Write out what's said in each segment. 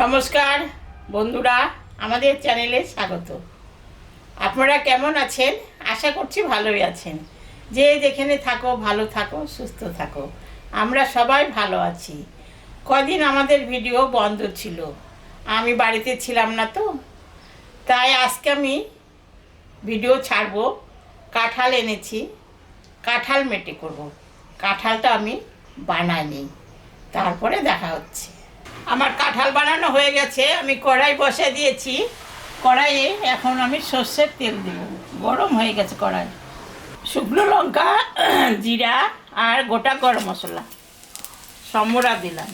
নমস্কার বন্ধুরা, আমাদের চ্যানেলে স্বাগত। আপনারা কেমন আছেন? আশা করছি ভালোই আছেন। যে যেখানে থাকো ভালো থাকো, সুস্থ থাকো। আমরা সবাই ভালো আছি। কদিন আমাদের ভিডিও বন্ধ ছিল, আমি বাড়িতে ছিলাম না তো, তাই আজকে আমি ভিডিও ছাড়বো। কাঁঠাল এনেছি, কাঁঠাল মেটে করব। কাঁঠালটা আমি বানাইনি, তারপরে দেখা হচ্ছে। আমার কাঁঠাল বানানো হয়ে গেছে, আমি কড়াই বসে দিয়েছি। কড়াইয়ে এখন আমি সর্ষের তেল দেব। গরম হয়ে গেছে কড়াই। শুকনো লঙ্কা, জিরা আর গোটা গরম মশলা সম্বরা দিলাম,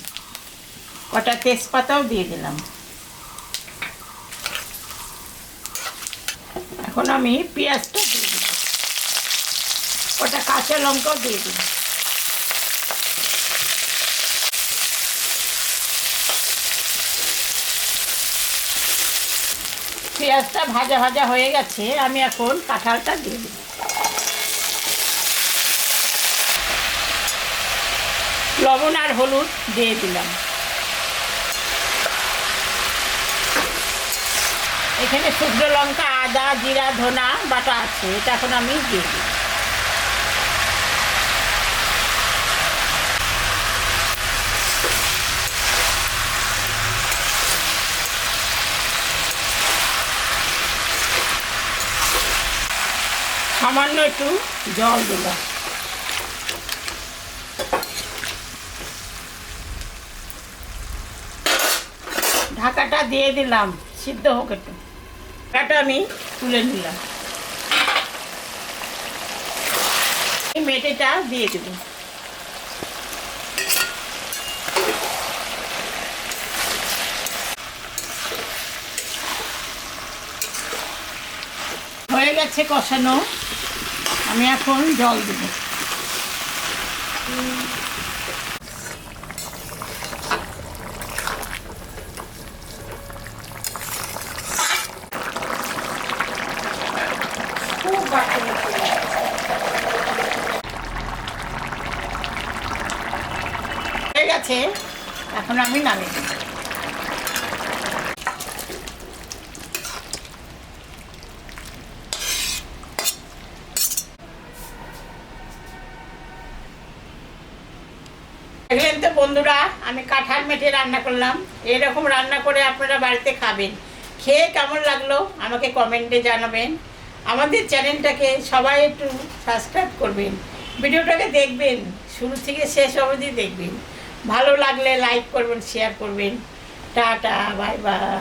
কটা তেজপাতাও দিয়ে দিলাম। এখন আমি পেঁয়াজটা দিয়ে দিলাম, কটা কাঁচা লঙ্কাও দিয়ে দিলাম। পেঁয়াজটা ভাজা ভাজা হয়ে গেছে, আমি এখন কাঁঠালটা দিয়ে দিই। লবণ আর হলুদ দিয়ে দিলাম। এখানে শুকনো লঙ্কা, আদা, জিরা, ধনা বাটা আছে, এটা এখন আমি দিয়ে দিই। সামান্য একটু জল দিলাম। ঢাকাটা দিয়ে দিলাম, সিদ্ধ হোক একটু। ঢাকাটা আমি তুলে নিলাম। এই মেটেটা দিয়ে দেব। হয়ে গেছে কষানো, আমি এখন জল দেব। হয়ে গেছে, এখন আমি নামিয়ে দেব। দেখলেন তো বন্ধুরা, আমি কাঁঠাল মেটে রান্না করলাম। এরকম রান্না করে আপনারা বাড়িতে খাবেন। খেয়ে কেমন লাগলো আমাকে কমেন্টে জানাবেন। আমাদের চ্যানেলটাকে সবাই একটু সাবস্ক্রাইব করবেন, ভিডিওটাকে দেখবেন, শুরু থেকে শেষ অবধি দেখবেন। ভালো লাগলে লাইক করবেন, শেয়ার করবেন। Tata, bye bye.